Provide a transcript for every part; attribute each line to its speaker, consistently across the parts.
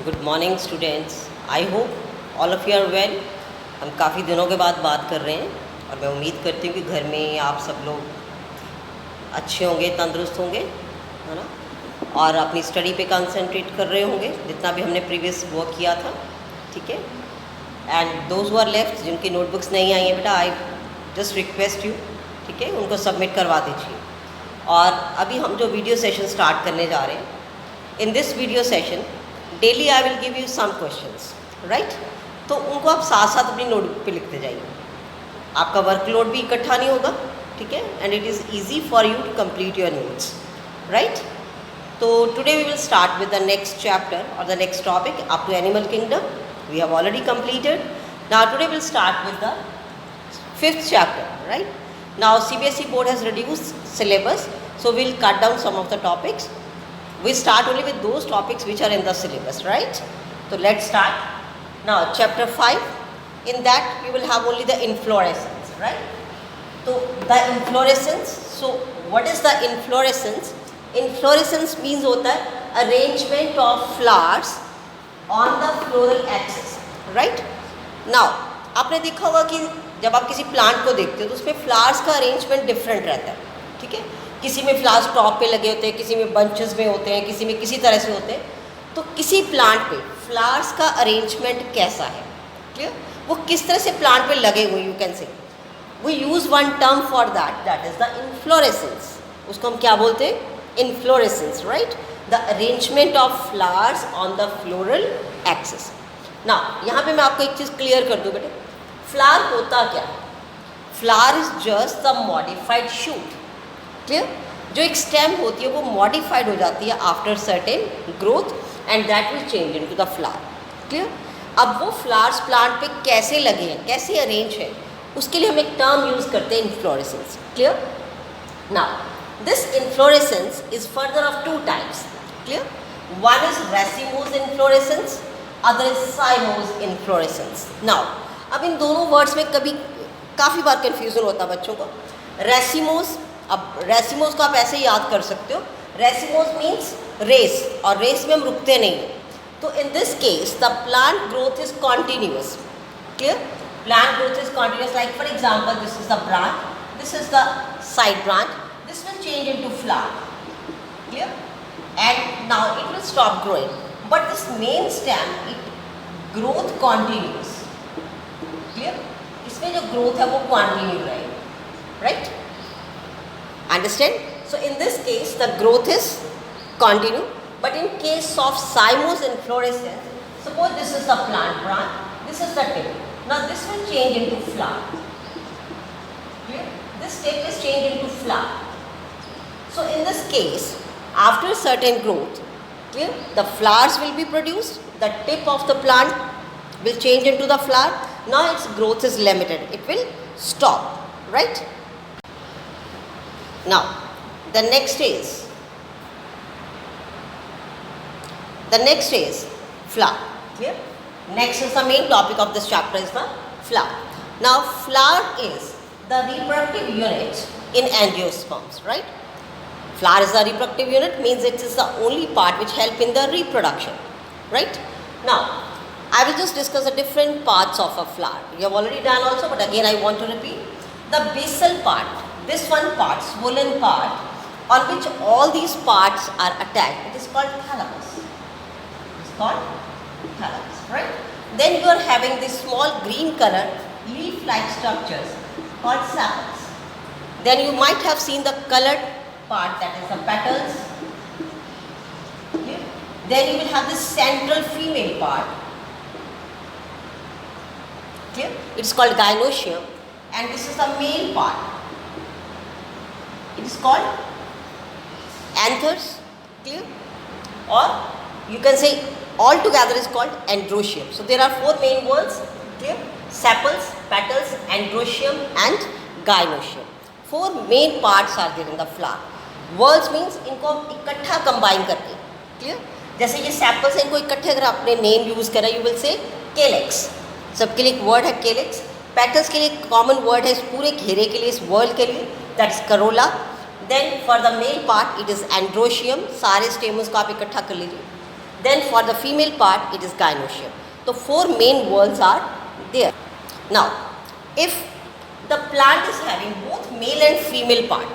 Speaker 1: Good morning students. I hope all of you are well. हम काफ़ी दिनों के बाद बात कर रहे हैं और मैं उम्मीद करती हूँ कि घर में आप सब लोग अच्छे होंगे, तंदुरुस्त होंगे, है ना, और अपनी स्टडी पे कंसंट्रेट कर रहे होंगे जितना भी हमने प्रीवियस वर्क किया था। ठीक है। And those who are left, जिनकी नोटबुक्स नहीं आई हैं, बेटा आई जस्ट रिक्वेस्ट यू, ठीक है, उनको सबमिट करवा दीजिए। और अभी हम जो वीडियो सेशन स्टार्ट करने जा रहे हैं, in this video session daily I will give you some questions, right. तो उनको आप साथ साथ अपनी नोटबुक पे लिखते जाइए। आपका वर्कलोड भी इकट्ठा नहीं होगा, ठीक है, and it is easy for you to complete your notes, right. तो today we will start with the next chapter और the next topic up to animal kingdom we have already completed. Now today we'll start with the fifth chapter, right. Now CBSE board has reduced syllabus, so we'll cut down some of the topics. We start only with those topics which are in the syllabus, right. So let's start. Now chapter 5, in that we will have only the inflorescence, right. So the inflorescence, so what is the inflorescence? Inflorescence means होता है arrangement of flowers on the floral axis, right. Now आपने देखा होगा कि जब आप किसी plant को देखते हो तो उसमें फ्लावर्स का अरेंजमेंट डिफरेंट रहता है, ठीक है। किसी में फ्लावर्स टॉप पे लगे होते हैं, किसी में बंचेस में होते हैं, किसी में किसी तरह से होते हैं। तो किसी प्लांट पे फ्लावर्स का अरेंजमेंट कैसा है, क्लियर, वो किस तरह से प्लांट पे लगे हुए, you can say we use one term for that is the inflorescence. उसको हम क्या बोलते हैं? Inflorescence, right, the arrangement of flowers on the floral axis. ना यहाँ पे मैं आपको एक चीज़ क्लियर कर दूँ बेटे, फ्लावर होता क्या है? Flower is just the modified shoot, clear. जो एक स्टेम होती है वो मॉडिफाइड हो जाती है after certain growth and that will change into the flower, clear. अब वो फ्लावर्स प्लांट पे कैसे लगे हैं, कैसे अरेंज है, उसके लिए हम एक टर्म यूज़ करते हैं, inflorescence, clear. Now this inflorescence is further of two types, clear. One is racemose inflorescence, other is साइमोस inflorescence. Now अब इन दोनों वर्ड्स में कभी काफ़ी बार कन्फ्यूज़न होता है बच्चों को। रेसिमोस, अब रेसिमोस को आप ऐसे याद कर सकते हो, रेसिमोस मीन्स रेस, और रेस में हम रुकते नहीं हैं। तो in this case the plant growth is continuous, clear, plant growth is continuous. Like for example this is the branch, this is the side branch, this will change into flower, clear, and now it will stop growing, but this main stem it growth continuous, clear, इसमें जो growth है वो continue रहेगी, right, understand. So in this case the growth is continue, but in case of साइमोस inflorescence, suppose this is the plant branch, this is the tip, now this will change into flower, clear, this tip is change into flower. So in this case after certain growth, clear, the flowers will be produced, the tip of the plant will change into the flower. Now its growth is limited, it will stop, right. Now the next is flower, clear. Next is the main topic of this chapter is the flower. Now flower is the reproductive unit in angiosperms, right. Flower is the reproductive unit, means it is the only part which help in the reproduction, right. Now I will just discuss the different parts of a flower. You have already done also, but again I want to repeat. The basal part, this one part, swollen part, on which all these parts are attached, it is called thalamus. It is called thalamus, right. Then you are having this small green color leaf-like structures called sepals. Then you might have seen the colored part, that is the petals. Okay. Then you will have this central female part. Okay. It is called gynoecium, and this is the male part. It is called anthers. Clear? Or you can say all together is called androecium. So there are four main words. Clear? Sepals, petals, androecium, and gynoecium. Four main parts are there in the flower. Words means इनको इकट्ठा combine करके, clear. जैसे ये sepals हैं, इनको इकट्ठे अगर आपने नेम यूज़ करा, यू विल से केलेक्स, सबके लिए एक वर्ड है केलेक्स। पेटल्स के लिए एक कॉमन वर्ड है इस पूरे घेरे के लिए, इस वर्ल्ड के लिए, that is corolla. Then for the male part it is androecium, सारे स्टेमस को आप इकट्ठा कर लीजिए। Then for the female part, it is gynoecium. So 4 main whorls are there. Now, if the plant is having both male and female part,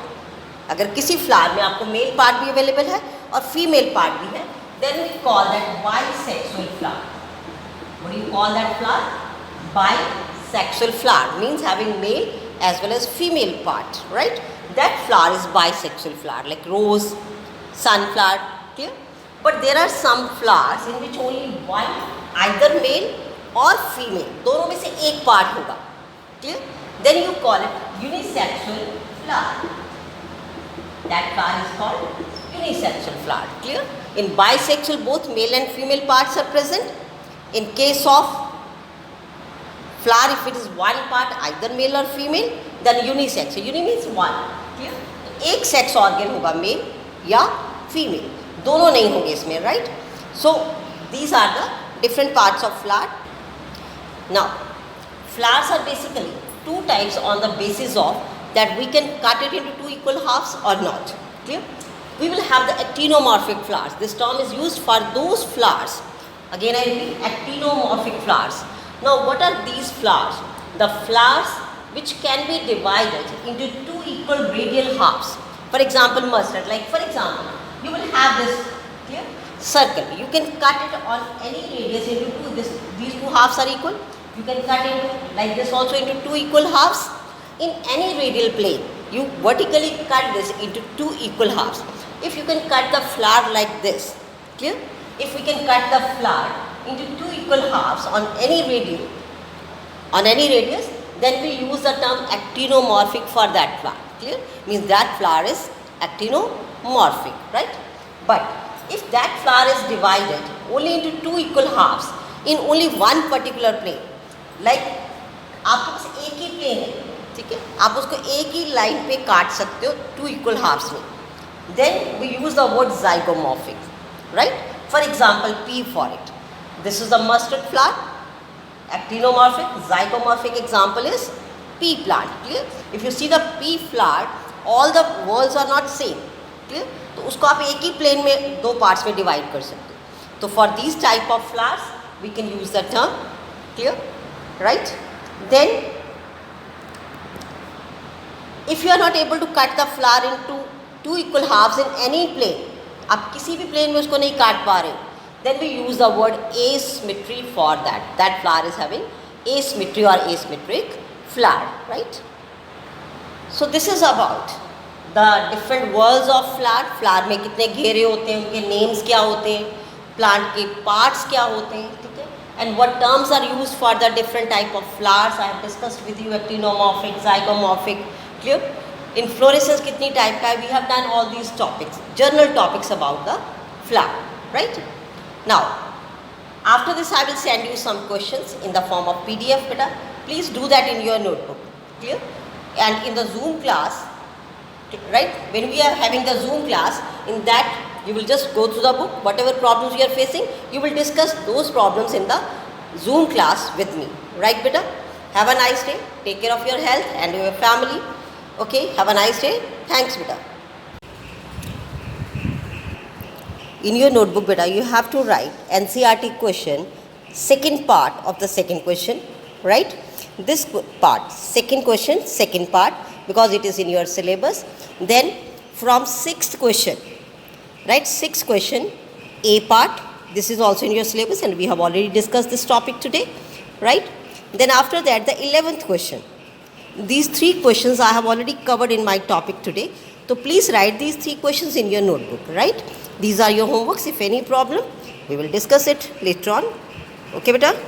Speaker 1: अगर किसी flower में आपको मेल पार्ट भी अवेलेबल है और फीमेल पार्ट भी है, then we call that bisexual flower. What do you call that flower? Bisexual flower means having male as well as female part, right? That flower is bisexual flower, like rose, sunflower, clear? But there are some flowers in which only one, either male or female, दोनों में से एक part होगा, clear? Then you call it unisexual flower. That flower is called unisexual flower, clear? In bisexual, both male and female parts are present. In case of flower, if it is one part, either male or female, then unisexual. Uni means one, clear? एक sex organ होगा male या female, दोनों नहीं होंगे इसमें, right? So these are the different parts of flower. Now flowers are basically two types on the basis of that we can cut it into two equal halves or not, clear? We will have the actinomorphic flowers. This term is used for those flowers, again I repeat, actinomorphic flowers. Now what are these flowers? The flowers which can be divided into two equal radial halves. For example, mustard, like for example, you will have this, clear, circle. You can cut it on any radius into two. These two halves are equal. You can cut it like this also into two equal halves. In any radial plane, you vertically cut this into two equal halves. If you can cut the flower like this, clear? If we can cut the flower into two equal halves on any radius, then we use the term actinomorphic for that flower, clear? Means that flower is actinomorphic, right? But if that flower is divided only into two equal halves in only one particular plane, like आपके पास एक ही plane है, ठीक है, आप उसको एक ही line पे काट सकते हो टू इक्वल हाफ्स में, then we use the word zygomorphic, right? For example P for it, this is the mustard flower, actinomorphic. Zygomorphic example is pea plant, clear? If you see the pea flower, all the whorls are not same, clear? तो उसको आप एक ही plane में दो parts में divide कर सकते हो. तो for these type of flowers we can use the term, clear, right? Then if you are not able to cut the flower into two equal halves in any plane, आप किसी भी plane में उसको नहीं काट पा रहे, then we use the word asymmetry for that. That flower is having asymmetry or asymmetric flower, right? So this is about the different whorls of flower. Flower में कितने घेरे होते हैं, उनके names क्या होते हैं, plant के parts क्या होते हैं, ठीक है? And what terms are used for the different type of flowers. I have discussed with you actinomorphic, zygomorphic, clear? Inflorescence कितनी type का है, we have done all these topics, general topics about the flower, right? Now, after this I will send you some questions in the form of PDF, beta. Please do that in your notebook, clear? And in the Zoom class, right, when we are having the Zoom class, in that you will just go through the book, whatever problems you are facing, you will discuss those problems in the Zoom class with me, right beta? Have a nice day, take care of your health and your family, okay? Have a nice day, thanks beta. In your notebook beta, you have to write NCERT question, second part of the second question, right? This part, second question, second part, because it is in your syllabus. Then from sixth question, right, sixth question, A part, this is also in your syllabus and we have already discussed this topic today, right? Then after that, the 11th question. These three questions I have already covered in my topic today. So please write these three questions in your notebook, right? These are your homeworks. If any problem, we will discuss it later on. Okay, beta?